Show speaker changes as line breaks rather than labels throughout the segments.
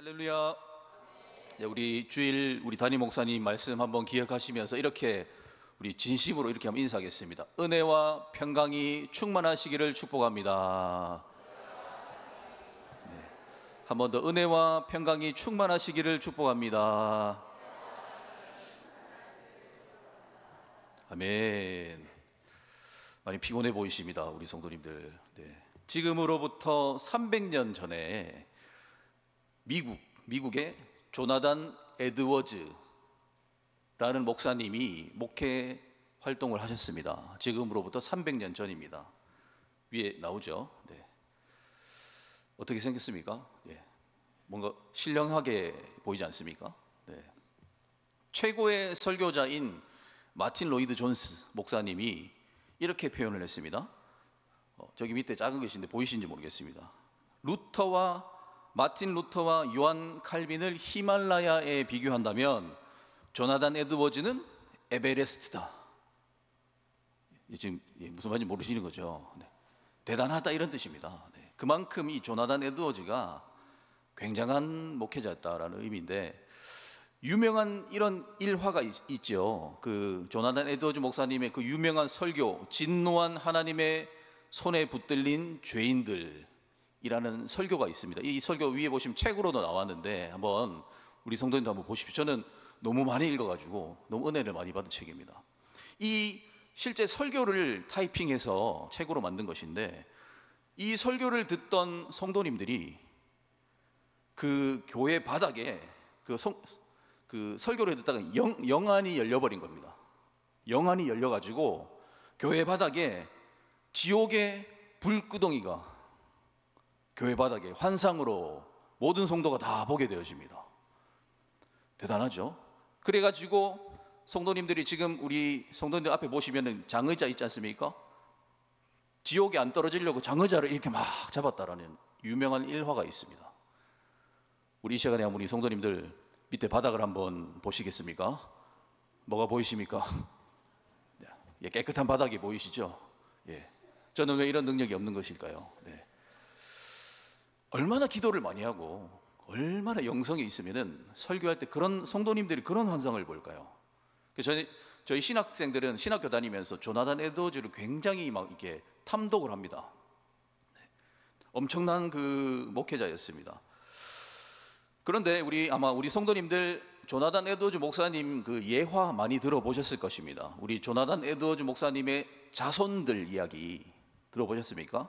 할렐루야. 우리 주일 우리 담임 목사님 말씀 한번 기억하시면서 이렇게 우리 진심으로 이렇게 한번 인사하겠습니다. 은혜와 평강이 충만하시기를 축복합니다. 한 번 더 은혜와 평강이 충만하시기를 축복합니다. 아멘. 많이 피곤해 보이십니다, 우리 성도님들. 지금으로부터 300년 전에 미국의 조나단 에드워즈라는 목사님이 목회 활동을 하셨습니다. 지금으로부터 300년 전입니다. 위에 나오죠. 어떻게 생겼습니까? 뭔가 신령하게 보이지 않습니까? 최고의 설교자인 마틴 로이드 존스 목사님이 이렇게 표현을 했습니다. 저기 밑에 작은 것인데 보이시는지 모르겠습니다. 마틴 루터와 요한 칼빈을 히말라야에 비교한다면 조나단 에드워즈는 에베레스트다. 지금 무슨 말인지 모르시는 거죠. 대단하다 이런 뜻입니다. 그만큼 이 조나단 에드워즈가 굉장한 목회자였다라는 의미인데, 유명한 이런 일화가 있죠. 그 조나단 에드워즈 목사님의 그 유명한 설교, 진노한 하나님의 손에 붙들린 죄인들 이라는 설교가 있습니다. 이 설교 위에 보시면 책으로도 나왔는데 한번 우리 성도님도 한번 보십시오. 저는 너무 많이 읽어가지고 너무 은혜를 많이 받은 책입니다. 이 실제 설교를 타이핑해서 책으로 만든 것인데, 이 설교를 듣던 성도님들이 그 교회 바닥에 그 설교를 듣다가 영안이 열려버린 겁니다. 영안이 열려가지고 교회 바닥에 지옥의 불구덩이가 교회 바닥에 환상으로 모든 성도가 다 보게 되어집니다. 대단하죠? 그래가지고 성도님들이 지금 우리 성도님들 앞에 보시면 장의자 있지 않습니까? 지옥에 안 떨어지려고 장의자를 이렇게 막 잡았다라는 유명한 일화가 있습니다. 우리 이 시간에 우리 성도님들 밑에 바닥을 한번 보시겠습니까? 뭐가 보이십니까? 깨끗한 바닥이 보이시죠? 저는 왜 이런 능력이 없는 것일까요? 얼마나 기도를 많이 하고 얼마나 영성이 있으면은 설교할 때 그런 성도님들이 그런 환상을 볼까요? 저희 신학생들은 신학교 다니면서 조나단 에드워즈를 굉장히 막 이렇게 탐독을 합니다. 엄청난 그 목회자였습니다. 그런데 아마 우리 성도님들 조나단 에드워즈 목사님 그 예화 많이 들어보셨을 것입니다. 우리 조나단 에드워즈 목사님의 자손들 이야기 들어보셨습니까?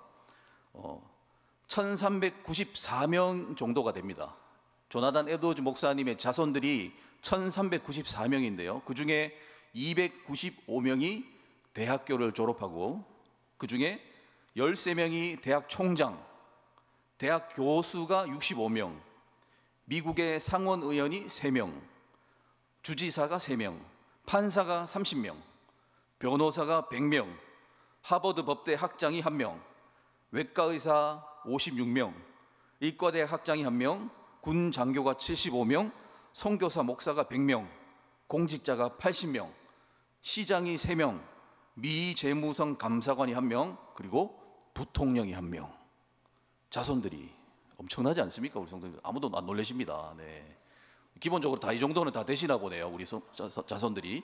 1394명 정도가 됩니다. 조나단 에드워즈 목사님의 자손들이 1394명인데요 그 중에 295명이 대학교를 졸업하고, 그 중에 13명이 대학 총장, 대학 교수가 65명, 미국의 상원 의원이 3명, 주지사가 3명, 판사가 30명, 변호사가 100명, 하버드 법대 학장이 1명, 외과의사 56명, 의과대학 학장이 1명, 군 장교가 75명, 선교사 목사가 100명, 공직자가 80명, 시장이 3명, 미 재무성 감사관이 1명, 그리고 부통령이 1명. 자손들이 엄청나지 않습니까? 우리 성도님들 아무도 안 놀라십니다. 기본적으로 다 이 정도는 다 되시나 보네요, 우리 자손들이.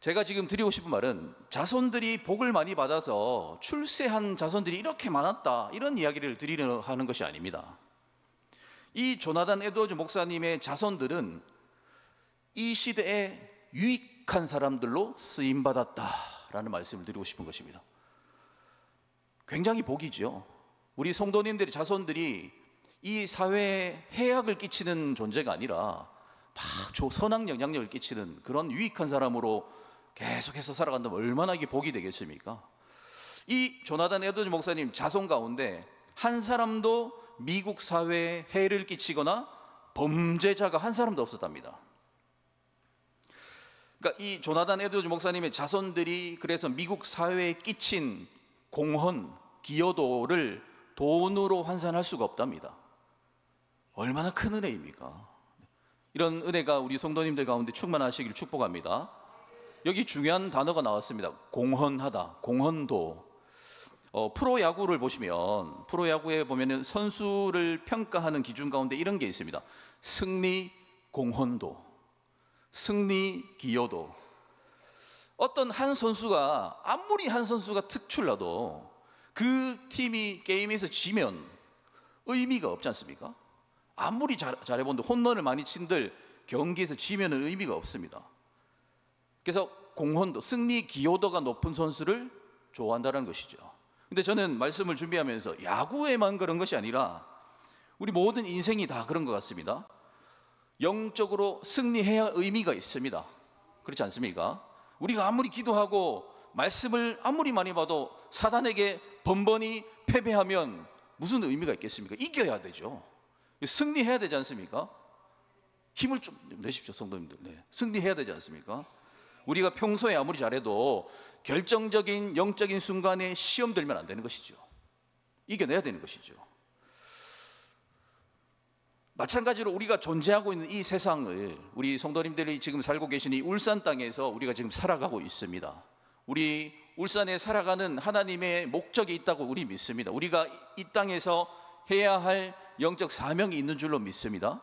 제가 지금 드리고 싶은 말은, 자손들이 복을 많이 받아서 출세한 자손들이 이렇게 많았다 이런 이야기를 드리려 하는 것이 아닙니다. 이 조나단 에드워즈 목사님의 자손들은 이 시대에 유익한 사람들로 쓰임받았다라는 말씀을 드리고 싶은 것입니다. 굉장히 복이죠. 우리 성도님들의 자손들이 이 사회에 해악을 끼치는 존재가 아니라 막 선한 영향력을 끼치는 그런 유익한 사람으로 계속해서 살아간다면 얼마나 이게 복이 되겠습니까? 이 조나단 에드워즈 목사님 자손 가운데 한 사람도 미국 사회에 해를 끼치거나 범죄자가 한 사람도 없었답니다. 그러니까 이 조나단 에드워즈 목사님의 자손들이 그래서 미국 사회에 끼친 공헌, 기여도를 돈으로 환산할 수가 없답니다. 얼마나 큰 은혜입니까? 이런 은혜가 우리 성도님들 가운데 충만하시기를 축복합니다. 여기 중요한 단어가 나왔습니다. 공헌하다, 공헌도. 프로야구를 보시면 프로야구에 보면은 선수를 평가하는 기준 가운데 이런 게 있습니다. 승리 공헌도, 승리 기여도. 어떤 한 선수가 아무리 한 선수가 특출나도 그 팀이 게임에서 지면 의미가 없지 않습니까? 아무리 잘해본들 홈런을 많이 친들 경기에서 지면은 의미가 없습니다. 그래서 공헌도, 승리 기여도가 높은 선수를 좋아한다는 것이죠. 근데 저는 말씀을 준비하면서 야구에만 그런 것이 아니라 우리 모든 인생이 다 그런 것 같습니다. 영적으로 승리해야 의미가 있습니다. 그렇지 않습니까? 우리가 아무리 기도하고 말씀을 아무리 많이 봐도 사단에게 번번이 패배하면 무슨 의미가 있겠습니까? 이겨야 되죠. 승리해야 되지 않습니까? 힘을 좀 내십시오, 성도님들. 네. 승리해야 되지 않습니까? 우리가 평소에 아무리 잘해도 결정적인 영적인 순간에 시험 들면 안 되는 것이죠. 이겨내야 되는 것이죠. 마찬가지로 우리가 존재하고 있는 이 세상을, 우리 성도님들이 지금 살고 계신 이 울산 땅에서 우리가 지금 살아가고 있습니다. 우리 울산에 살아가는 하나님의 목적이 있다고 우리 믿습니다. 우리가 이 땅에서 해야 할 영적 사명이 있는 줄로 믿습니다.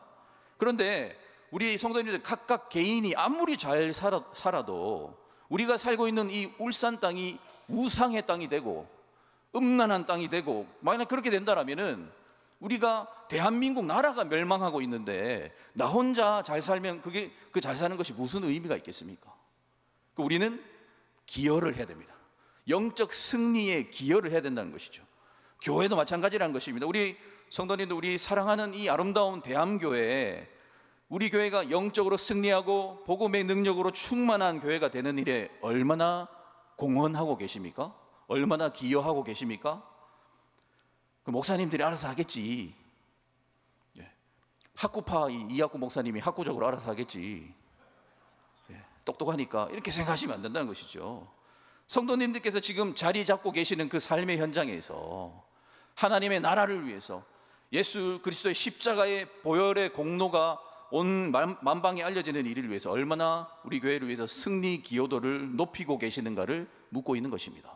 그런데 우리 성도님들 각각 개인이 아무리 잘 살아도 우리가 살고 있는 이 울산 땅이 우상의 땅이 되고 음란한 땅이 되고, 만약 그렇게 된다면은 우리가 대한민국 나라가 멸망하고 있는데 나 혼자 잘 살면 그게 그 잘 사는 것이 무슨 의미가 있겠습니까? 우리는 기여를 해야 됩니다. 영적 승리에 기여를 해야 된다는 것이죠. 교회도 마찬가지라는 것입니다. 우리 성도님들, 우리 사랑하는 이 아름다운 대한교회, 우리 교회가 영적으로 승리하고 복음의 능력으로 충만한 교회가 되는 일에 얼마나 공헌하고 계십니까? 얼마나 기여하고 계십니까? 그 목사님들이 알아서 하겠지. 학구파 이학구 목사님이 학구적으로 알아서 하겠지. 똑똑하니까, 이렇게 생각하시면 안 된다는 것이죠. 성도님들께서 지금 자리 잡고 계시는 그 삶의 현장에서 하나님의 나라를 위해서 예수 그리스도의 십자가의 보혈의 공로가 온 만방에 알려지는 일을 위해서 얼마나 우리 교회를 위해서 승리 기여도를 높이고 계시는가를 묻고 있는 것입니다.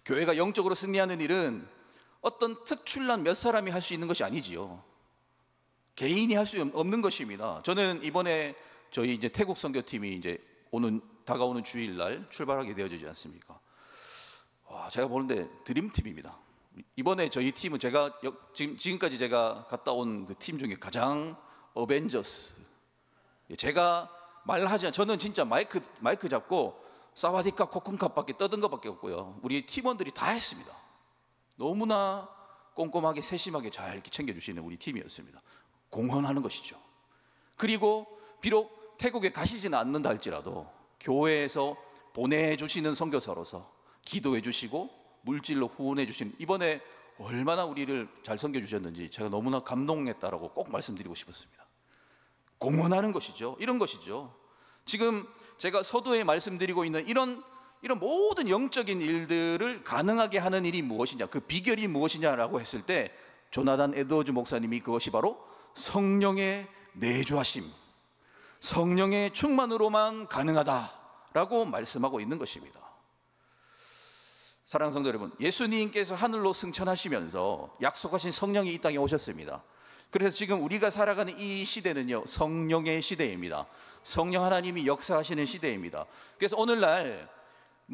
교회가 영적으로 승리하는 일은 어떤 특출난 몇 사람이 할 수 있는 것이 아니지요. 개인이 할 수 없는 것입니다. 저는 이번에 저희 이제 태국 선교팀이 이제 다가오는 주일날 출발하게 되어지지 않습니까? 제가 보는데 드림팀입니다. 이번에 저희 팀은 제가 지금까지 제가 갔다 온 그 팀 중에 가장 어벤져스. 제가 말하지 않, 저는 진짜 마이크 잡고 사와디카 코쿤캅밖에 떠든 것밖에 없고요. 우리 팀원들이 다 했습니다. 너무나 꼼꼼하게 세심하게 잘 이렇게 챙겨주시는 우리 팀이었습니다. 공헌하는 것이죠. 그리고 비록 태국에 가시지는 않는다 할지라도 교회에서 보내주시는 선교사로서 기도해 주시고 물질로 후원해 주신, 이번에 얼마나 우리를 잘 섬겨주셨는지 제가 너무나 감동했다라고 꼭 말씀드리고 싶었습니다. 공헌하는 것이죠. 이런 것이죠. 지금 제가 서두에 말씀드리고 있는 이런 모든 영적인 일들을 가능하게 하는 일이 무엇이냐, 그 비결이 무엇이냐라고 했을 때 조나단 에드워즈 목사님이 그것이 바로 성령의 내주하심, 성령의 충만으로만 가능하다라고 말씀하고 있는 것입니다. 사랑하는 성도 여러분, 예수님께서 하늘로 승천하시면서 약속하신 성령이 이 땅에 오셨습니다. 그래서 지금 우리가 살아가는 이 시대는요, 성령의 시대입니다. 성령 하나님이 역사하시는 시대입니다. 그래서 오늘날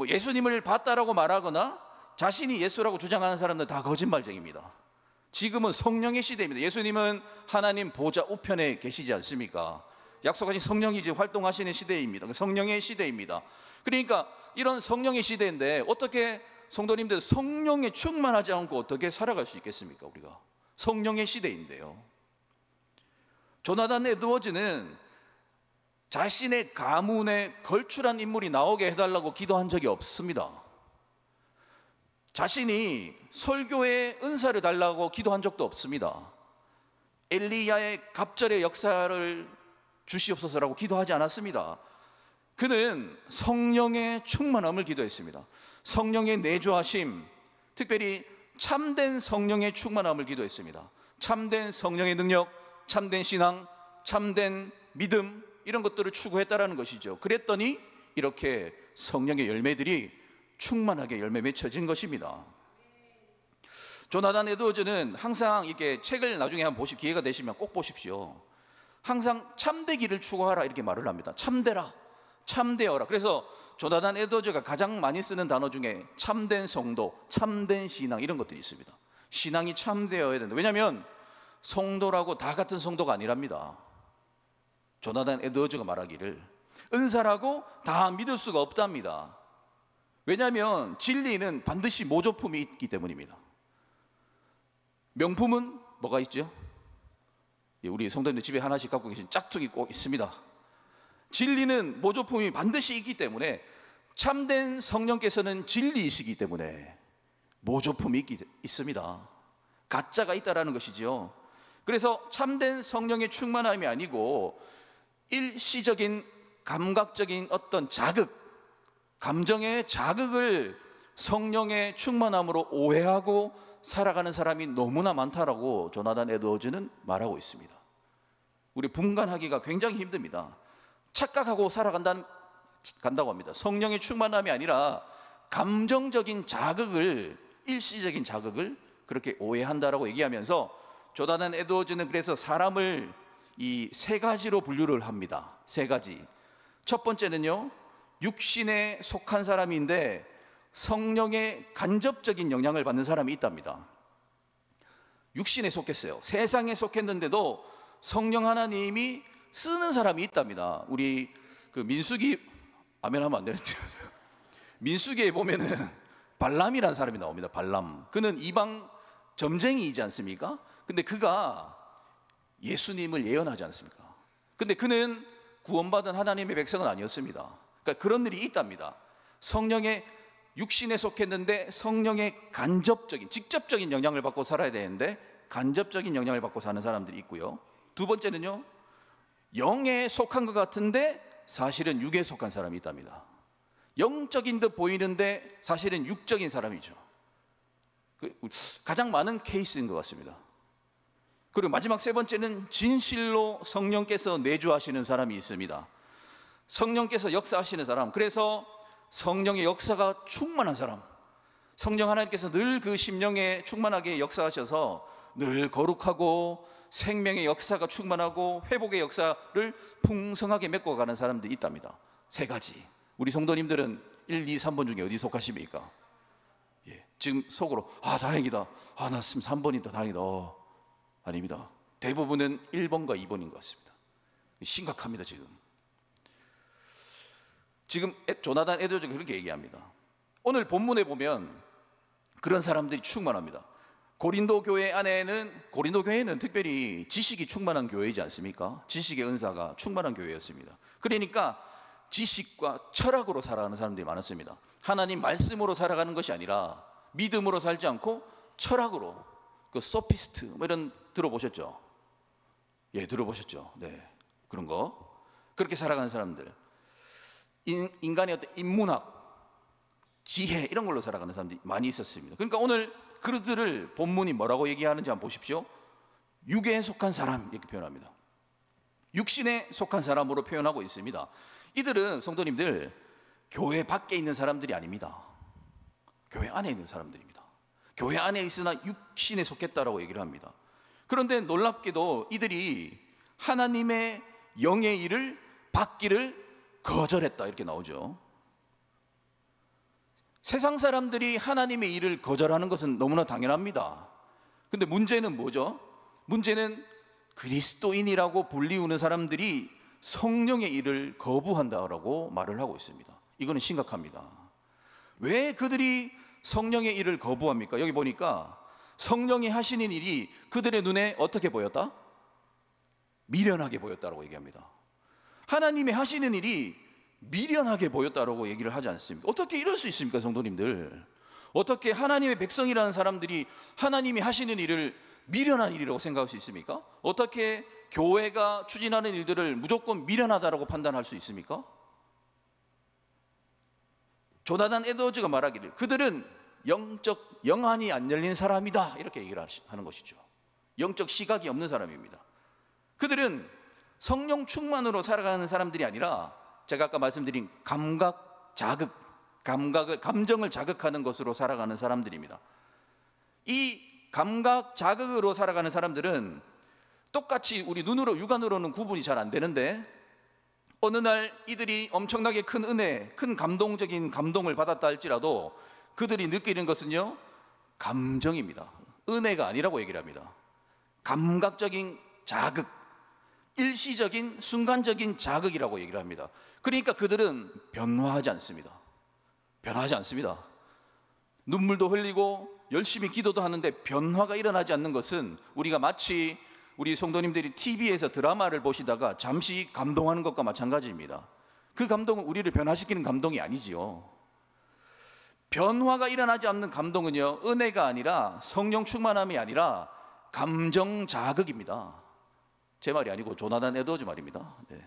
예수님을 봤다라고 말하거나 자신이 예수라고 주장하는 사람들 다 거짓말쟁입니다. 지금은 성령의 시대입니다. 예수님은 하나님 보좌 우편에 계시지 않습니까? 약속하신 성령이 이제 활동하시는 시대입니다. 성령의 시대입니다. 그러니까 이런 성령의 시대인데 어떻게 성도님들 성령에 충만하지 않고 어떻게 살아갈 수 있겠습니까? 우리가 성령의 시대인데요. 조나단 에드워즈는 자신의 가문에 걸출한 인물이 나오게 해달라고 기도한 적이 없습니다. 자신이 설교의 은사를 달라고 기도한 적도 없습니다. 엘리야의 갑절의 역사를 주시옵소서라고 기도하지 않았습니다. 그는 성령의 충만함을 기도했습니다. 성령의 내주하심, 특별히 참된 성령의 충만함을 기도했습니다. 참된 성령의 능력, 참된 신앙, 참된 믿음, 이런 것들을 추구했다라는 것이죠. 그랬더니 이렇게 성령의 열매들이 충만하게 열매 맺혀진 것입니다. 조나단 에드워즈는 항상 이렇게 책을 나중에 한번 보실 기회가 되시면 꼭 보십시오. 항상 참되기를 추구하라 이렇게 말을 합니다. 참되라, 참되어라. 그래서 조나단 에드워즈가 가장 많이 쓰는 단어 중에 참된 성도, 참된 신앙 이런 것들이 있습니다. 신앙이 참되어야 된다. 왜냐하면 성도라고 다 같은 성도가 아니랍니다. 조나단 에드워즈가 말하기를 은사라고 다 믿을 수가 없답니다. 왜냐하면 진리는 반드시 모조품이 있기 때문입니다. 명품은 뭐가 있죠? 우리 성도님들 집에 하나씩 갖고 계신 짝퉁이 꼭 있습니다. 진리는 모조품이 반드시 있기 때문에 참된 성령께서는 진리이시기 때문에 모조품이 있습니다. 가짜가 있다라는 것이죠. 그래서 참된 성령의 충만함이 아니고 일시적인 감각적인 어떤 자극, 감정의 자극을 성령의 충만함으로 오해하고 살아가는 사람이 너무나 많다라고 조나단 에드워즈는 말하고 있습니다. 우리 분간하기가 굉장히 힘듭니다. 착각하고 간다고 합니다. 성령의 충만함이 아니라 감정적인 자극을, 일시적인 자극을 그렇게 오해한다라고 얘기하면서 조나단 에드워즈는 그래서 사람을 이 세 가지로 분류를 합니다. 세 가지. 첫 번째는요, 육신에 속한 사람인데 성령의 간접적인 영향을 받는 사람이 있답니다. 육신에 속했어요. 세상에 속했는데도 성령 하나님이 쓰는 사람이 있답니다. 우리 그 민수기, 아멘 하면 안 되는데 민수기에 보면은 발람이라는 사람이 나옵니다. 발람. 그는 이방 점쟁이이지 않습니까? 근데 그가 예수님을 예언하지 않습니까? 근데 그는 구원받은 하나님의 백성은 아니었습니다. 그러니까 그런 일이 있답니다. 성령의 육신에 속했는데 성령의 간접적인, 직접적인 영향을 받고 살아야 되는데 간접적인 영향을 받고 사는 사람들이 있고요. 두 번째는요, 영에 속한 것 같은데 사실은 육에 속한 사람이 있답니다. 영적인 듯 보이는데 사실은 육적인 사람이죠. 가장 많은 케이스인 것 같습니다. 그리고 마지막 세 번째는 진실로 성령께서 내주하시는 사람이 있습니다. 성령께서 역사하시는 사람, 그래서 성령의 역사가 충만한 사람, 성령 하나님께서 늘 그 심령에 충만하게 역사하셔서 늘 거룩하고 생명의 역사가 충만하고 회복의 역사를 풍성하게 메꿔가는 사람들이 있답니다. 세 가지. 우리 성도님들은 1, 2, 3번 중에 어디 속하십니까? 지금 속으로 다행이다, 나 3번이다, 다행이다. 아닙니다. 대부분은 1번과 2번인 것 같습니다. 심각합니다. 지금 조나단 에드워즈가 그렇게 얘기합니다. 오늘 본문에 보면 그런 사람들이 충만합니다. 고린도 교회에는 특별히 지식이 충만한 교회이지 않습니까? 지식의 은사가 충만한 교회였습니다. 그러니까 지식과 철학으로 살아가는 사람들이 많았습니다. 하나님 말씀으로 살아가는 것이 아니라 믿음으로 살지 않고 철학으로, 그 소피스트 뭐 이런 들어보셨죠? 들어보셨죠? 네, 그런 거 그렇게 살아가는 사람들, 인간의 어떤 인문학, 지혜 이런 걸로 살아가는 사람들이 많이 있었습니다. 그러니까 오늘 그들을 본문이 뭐라고 얘기하는지 한번 보십시오. 육에 속한 사람 이렇게 표현합니다. 육신에 속한 사람으로 표현하고 있습니다. 이들은 성도님들 교회 밖에 있는 사람들이 아닙니다. 교회 안에 있는 사람들입니다. 교회 안에 있으나 육신에 속했다라고 얘기를 합니다. 그런데 놀랍게도 이들이 하나님의 영의 일을 받기를 거절했다 이렇게 나오죠. 세상 사람들이 하나님의 일을 거절하는 것은 너무나 당연합니다. 근데 문제는 뭐죠? 문제는 그리스도인이라고 불리우는 사람들이 성령의 일을 거부한다라고 말을 하고 있습니다. 이거는 심각합니다. 왜 그들이 성령의 일을 거부합니까? 여기 보니까 성령이 하시는 일이 그들의 눈에 어떻게 보였다? 미련하게 보였다라고 얘기합니다. 하나님이 하시는 일이 미련하게 보였다라고 얘기를 하지 않습니까? 어떻게 이럴 수 있습니까, 성도님들? 어떻게 하나님의 백성이라는 사람들이 하나님이 하시는 일을 미련한 일이라고 생각할 수 있습니까? 어떻게 교회가 추진하는 일들을 무조건 미련하다라고 판단할 수 있습니까? 조나단 에드워즈가 말하기를 그들은 영적 영안이 안 열린 사람이다 이렇게 얘기를 하는 것이죠. 영적 시각이 없는 사람입니다. 그들은 성령 충만으로 살아가는 사람들이 아니라 제가 아까 말씀드린 감각, 자극, 감정을 자극하는 것으로 살아가는 사람들입니다. 이 감각 자극으로 살아가는 사람들은 똑같이 우리 눈으로, 육안으로는 구분이 잘 안 되는데 어느 날 이들이 엄청나게 큰 은혜, 큰 감동적인 감동을 받았다 할지라도 그들이 느끼는 것은요, 감정입니다. 은혜가 아니라고 얘기를 합니다. 감각적인 자극, 일시적인 순간적인 자극이라고 얘기를 합니다. 그러니까 그들은 변화하지 않습니다. 변화하지 않습니다. 눈물도 흘리고 열심히 기도도 하는데 변화가 일어나지 않는 것은 우리가 마치 우리 성도님들이 TV에서 드라마를 보시다가 잠시 감동하는 것과 마찬가지입니다. 그 감동은 우리를 변화시키는 감동이 아니지요. 변화가 일어나지 않는 감동은요, 은혜가 아니라, 성령 충만함이 아니라 감정 자극입니다. 제 말이 아니고 조나단 에드워즈 말입니다. 네.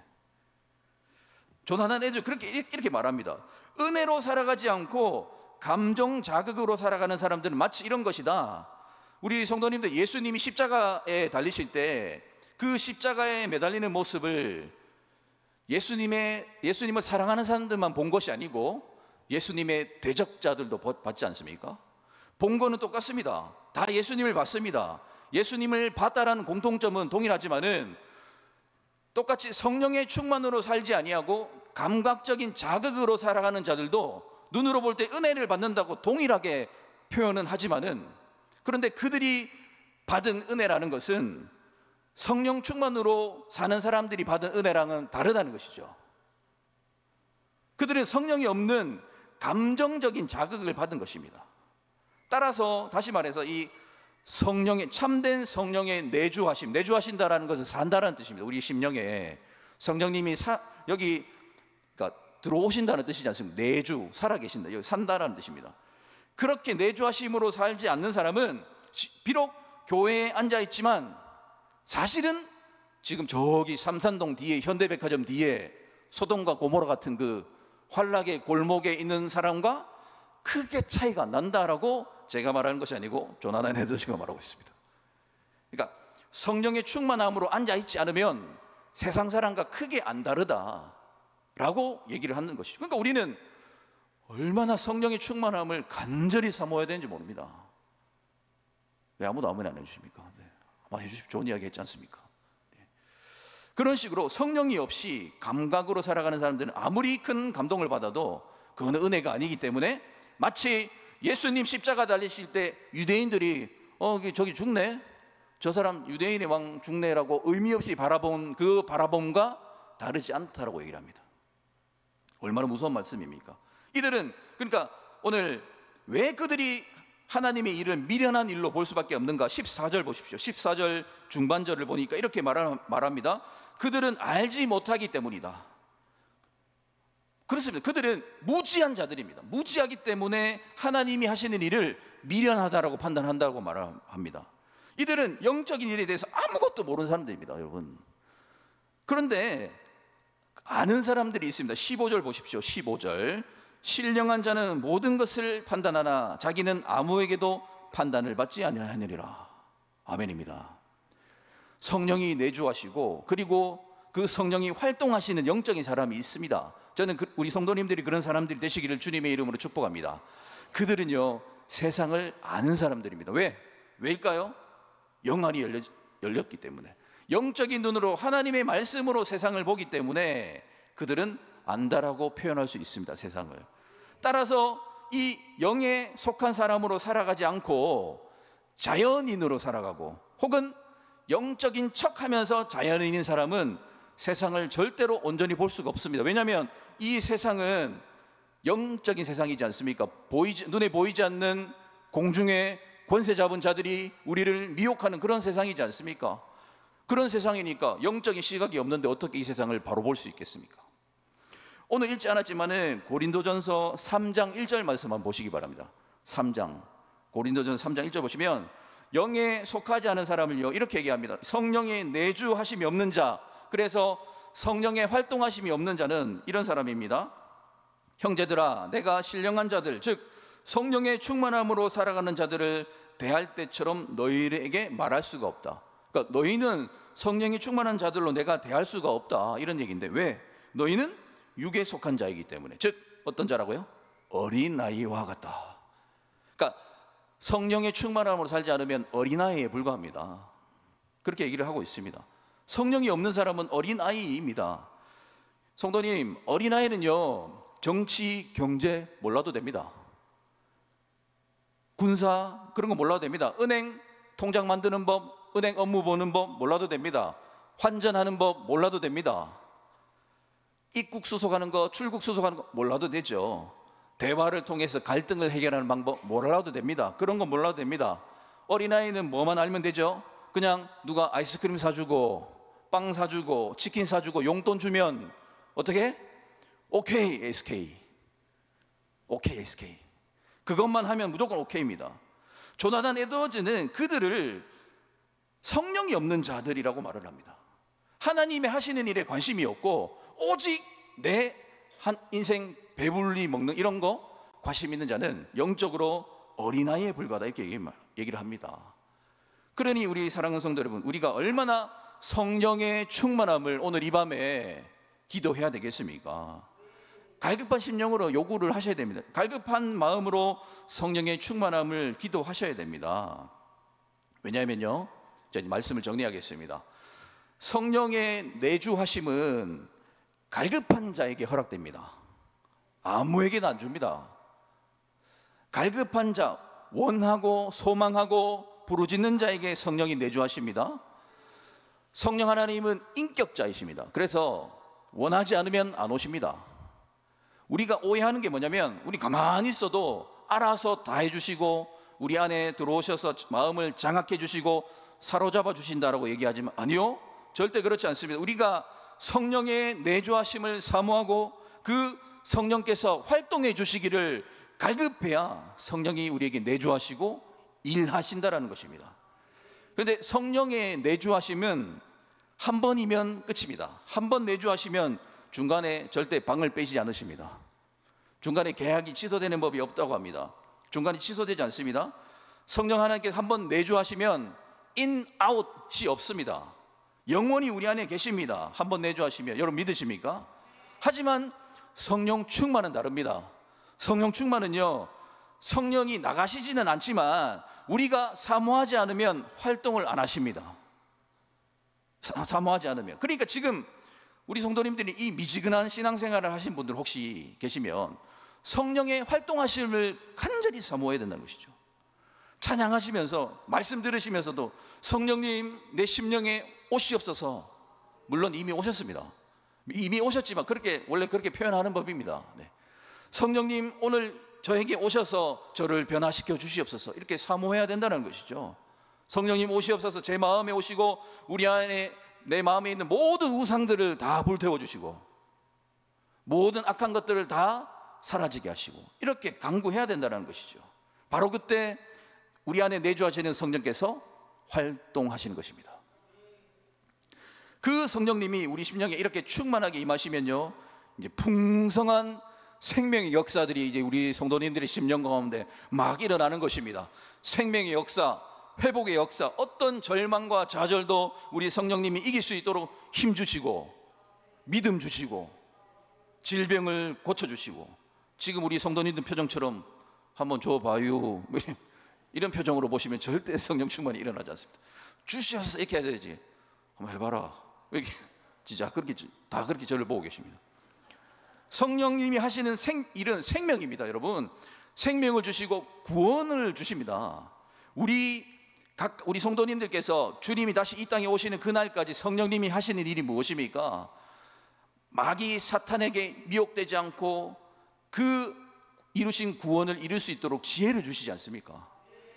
조나단 에드워즈 이렇게 말합니다. 은혜로 살아가지 않고 감정 자극으로 살아가는 사람들은 마치 이런 것이다. 우리 성도님들, 예수님이 십자가에 달리실 때 그 십자가에 매달리는 모습을 예수님을 사랑하는 사람들만 본 것이 아니고 예수님의 대적자들도 봤지 않습니까? 본 거는 똑같습니다. 다 예수님을 봤습니다. 예수님을 봤다라는 공통점은 동일하지만은 똑같이 성령의 충만으로 살지 아니하고 감각적인 자극으로 살아가는 자들도 눈으로 볼 때 은혜를 받는다고 동일하게 표현은 하지만은, 그런데 그들이 받은 은혜라는 것은 성령 충만으로 사는 사람들이 받은 은혜랑은 다르다는 것이죠. 그들은 성령이 없는 감정적인 자극을 받은 것입니다. 따라서 다시 말해서 이 성령의, 참된 성령의 내주하신다라는 것은 산다라는 뜻입니다. 우리 심령에 성령님이 여기 그러니까 들어오신다는 뜻이지 않습니까? 내주, 살아계신다, 여기 산다라는 뜻입니다. 그렇게 내주하심으로 살지 않는 사람은 비록 교회에 앉아있지만 사실은 지금 저기 삼산동 뒤에, 현대백화점 뒤에 소돔과 고모라 같은 그 환락의 골목에 있는 사람과 크게 차이가 난다라고 제가 말하는 것이 아니고 조나단 에드워즈가 말하고 있습니다. 그러니까 성령의 충만함으로 앉아있지 않으면 세상 사람과 크게 안 다르다라고 얘기를 하는 것이죠. 그러니까 우리는 얼마나 성령의 충만함을 간절히 사모해야 되는지 모릅니다. 왜 아무도 아무나 안 해주십니까? 네. 아마 해주십시오. 좋은 이야기 했지 않습니까? 네. 그런 식으로 성령이 없이 감각으로 살아가는 사람들은 아무리 큰 감동을 받아도 그건 은혜가 아니기 때문에 마치 예수님 십자가 달리실 때 유대인들이 저기 죽네, 저 사람 유대인의 왕 죽네라고 의미 없이 바라본 그 바라봄과 다르지 않다라고 얘기를 합니다. 얼마나 무서운 말씀입니까? 이들은 그러니까 오늘 왜 그들이 하나님의 일을 미련한 일로 볼 수밖에 없는가? 14절 보십시오. 14절 중반절을 보니까 이렇게 말합니다. 그들은 알지 못하기 때문이다. 그렇습니다. 그들은 무지한 자들입니다. 무지하기 때문에 하나님이 하시는 일을 미련하다라고 판단한다고 말합니다. 이들은 영적인 일에 대해서 아무것도 모르는 사람들입니다, 여러분. 그런데 아는 사람들이 있습니다. 15절 보십시오. 15절. 신령한 자는 모든 것을 판단하나 자기는 아무에게도 판단을 받지 아니하느니라. 아멘입니다. 성령이 내주하시고 그리고 그 성령이 활동하시는 영적인 사람이 있습니다. 저는 우리 성도님들이 그런 사람들이 되시기를 주님의 이름으로 축복합니다. 그들은요, 세상을 아는 사람들입니다. 왜일까요? 영안이 열렸기 때문에, 영적인 눈으로 하나님의 말씀으로 세상을 보기 때문에 그들은 안다라고 표현할 수 있습니다, 세상을. 따라서 이 영에 속한 사람으로 살아가지 않고 자연인으로 살아가고 혹은 영적인 척하면서 자연인인 사람은 세상을 절대로 온전히 볼 수가 없습니다. 왜냐하면 이 세상은 영적인 세상이지 않습니까? 눈에 보이지 않는 공중에 권세 잡은 자들이 우리를 미혹하는 그런 세상이지 않습니까? 그런 세상이니까 영적인 시각이 없는데 어떻게 이 세상을 바로 볼 수 있겠습니까? 오늘 읽지 않았지만은 고린도전서 3장 1절 말씀 한번 보시기 바랍니다. 3장, 고린도전서 3장 1절 보시면 영에 속하지 않은 사람을요, 이렇게 얘기합니다. 성령의 내주하심이 없는 자, 그래서 성령의 활동하심이 없는 자는 이런 사람입니다. 형제들아, 내가 신령한 자들, 즉 성령의 충만함으로 살아가는 자들을 대할 때처럼 너희에게 말할 수가 없다. 그러니까 너희는 성령이 충만한 자들로 내가 대할 수가 없다, 이런 얘기인데 왜? 너희는 육에 속한 자이기 때문에. 즉 어떤 자라고요? 어린아이와 같다. 그러니까 성령의 충만함으로 살지 않으면 어린아이에 불과합니다. 그렇게 얘기를 하고 있습니다. 성령이 없는 사람은 어린아이입니다. 성도님, 어린아이는요, 정치, 경제 몰라도 됩니다. 군사 그런 거 몰라도 됩니다. 은행 통장 만드는 법, 은행 업무 보는 법 몰라도 됩니다. 환전하는 법 몰라도 됩니다. 입국 수속하는 거, 출국 수속하는 거 몰라도 되죠. 대화를 통해서 갈등을 해결하는 방법 몰라도 됩니다. 그런 거 몰라도 됩니다. 어린아이는 뭐만 알면 되죠? 그냥 누가 아이스크림 사주고 빵 사주고 치킨 사주고 용돈 주면 어떻게? 오케이 SK, 오케이 SK. 그것만 하면 무조건 오케이입니다. 조나단 에드워즈는 그들을 성령이 없는 자들이라고 말을 합니다. 하나님의 하시는 일에 관심이 없고 오직 내 한 인생 배불리 먹는 이런 거 관심 있는 자는 영적으로 어린아이에 불과하다, 이렇게 얘기를 합니다. 그러니 우리 사랑하는 성도 여러분, 우리가 얼마나 성령의 충만함을 오늘 이 밤에 기도해야 되겠습니까? 갈급한 심령으로 요구를 하셔야 됩니다. 갈급한 마음으로 성령의 충만함을 기도하셔야 됩니다. 왜냐하면요, 제가 말씀을 정리하겠습니다. 성령의 내주하심은 갈급한 자에게 허락됩니다. 아무에게나 안 줍니다. 갈급한 자, 원하고 소망하고 부르짖는 자에게 성령이 내주하십니다. 성령 하나님은 인격자이십니다. 그래서 원하지 않으면 안 오십니다. 우리가 오해하는 게 뭐냐면, 우리 가만히 있어도 알아서 다 해주시고 우리 안에 들어오셔서 마음을 장악해 주시고 사로잡아 주신다라고 얘기하지만, 아니요, 절대 그렇지 않습니다. 우리가 성령의 내주하심을 사모하고 그 성령께서 활동해 주시기를 갈급해야 성령이 우리에게 내주하시고 일하신다라는 것입니다. 그런데 성령의 내주하심은 한 번이면 끝입니다. 한 번 내주하시면 중간에 절대 방을 빼시지 않으십니다. 중간에 계약이 취소되는 법이 없다고 합니다. 중간에 취소되지 않습니다. 성령 하나님께서 한 번 내주하시면 인, 아웃이 없습니다. 영원히 우리 안에 계십니다. 한 번 내주하시면. 여러분 믿으십니까? 하지만 성령 충만은 다릅니다. 성령 충만은요, 성령이 나가시지는 않지만 우리가 사모하지 않으면 활동을 안 하십니다. 사모하지 않으면. 그러니까 지금 우리 성도님들이 이 미지근한 신앙생활을 하신 분들 혹시 계시면 성령의 활동하심을 간절히 사모해야 된다는 것이죠. 찬양하시면서, 말씀 들으시면서도 성령님 내 심령에 오시옵소서. 물론 이미 오셨습니다. 이미 오셨지만 원래 그렇게 표현하는 법입니다. 네. 성령님 오늘 저에게 오셔서 저를 변화시켜 주시옵소서, 이렇게 사모해야 된다는 것이죠. 성령님 오시옵소서, 제 마음에 오시고 우리 안에, 내 마음에 있는 모든 우상들을 다 불태워 주시고 모든 악한 것들을 다 사라지게 하시고, 이렇게 간구해야 된다는 것이죠. 바로 그때 우리 안에 내주하시는 성령께서 활동하시는 것입니다. 그 성령님이 우리 심령에 이렇게 충만하게 임하시면요, 이제 풍성한 생명의 역사들이 이제 우리 성도님들의 심령 가운데 막 일어나는 것입니다. 생명의 역사, 회복의 역사, 어떤 절망과 좌절도 우리 성령님이 이길 수 있도록 힘 주시고 믿음 주시고 질병을 고쳐주시고, 지금 우리 성도님들 표정처럼 한번 줘봐요 이런 표정으로 보시면 절대 성령 충만이 일어나지 않습니다. 주시옵소서 이렇게 해야지. 한번 해봐라. 이렇게 진짜 다 그렇게 저를 보고 계십니다. 성령님이 하시는 일은 생명입니다. 여러분, 생명을 주시고 구원을 주십니다. 우리 성도님들께서 주님이 다시 이 땅에 오시는 그날까지 성령님이 하시는 일이 무엇입니까? 마귀 사탄에게 미혹되지 않고 그 이루신 구원을 이룰 수 있도록 지혜를 주시지 않습니까?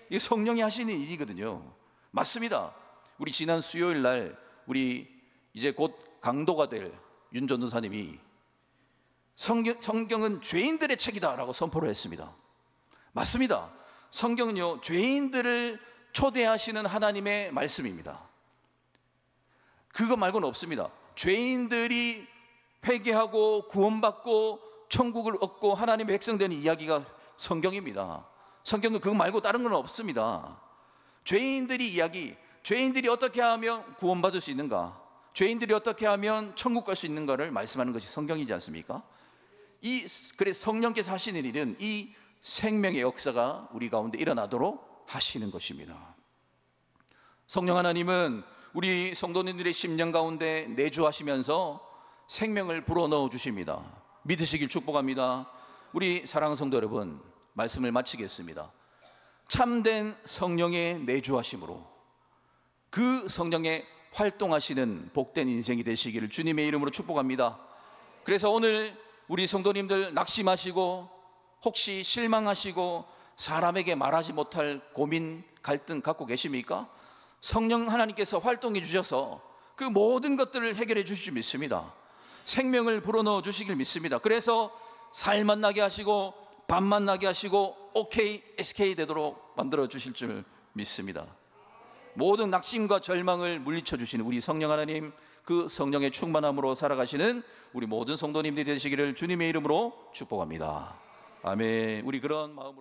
이게 성령이 하시는 일이거든요. 맞습니다. 우리 지난 수요일 날 우리 이제 곧 강도가 될 윤 전도사님이 성경은 죄인들의 책이다라고 선포를 했습니다. 맞습니다. 성경은요, 죄인들을 초대하시는 하나님의 말씀입니다. 그거 말고는 없습니다. 죄인들이 회개하고 구원받고 천국을 얻고 하나님의 백성 되는 이야기가 성경입니다. 성경은 그거 말고 다른 건 없습니다. 죄인들이 이야기, 죄인들이 어떻게 하면 구원받을 수 있는가, 죄인들이 어떻게 하면 천국 갈 수 있는가를 말씀하는 것이 성경이지 않습니까? 그래 성령께서 하시는 일은 이 생명의 역사가 우리 가운데 일어나도록 하시는 것입니다. 성령 하나님은 우리 성도님들의 심령 가운데 내주하시면서 생명을 불어넣어 주십니다. 믿으시길 축복합니다. 우리 사랑하는 성도 여러분, 말씀을 마치겠습니다. 참된 성령의 내주하심으로 그 성령의 활동하시는 복된 인생이 되시기를 주님의 이름으로 축복합니다. 그래서 오늘 우리 성도님들 낙심하시고 혹시 실망하시고 사람에게 말하지 못할 고민, 갈등 갖고 계십니까? 성령 하나님께서 활동해 주셔서 그 모든 것들을 해결해 주실 줄 믿습니다. 생명을 불어넣어 주시길 믿습니다. 그래서 살만 나게 하시고 밤만 나게 하시고 OK, SK 되도록 만들어 주실 줄 믿습니다. 모든 낙심과 절망을 물리쳐 주시는 우리 성령 하나님, 그 성령의 충만함으로 살아가시는 우리 모든 성도님들이 되시기를 주님의 이름으로 축복합니다. 아멘. 우리 그런 마음으로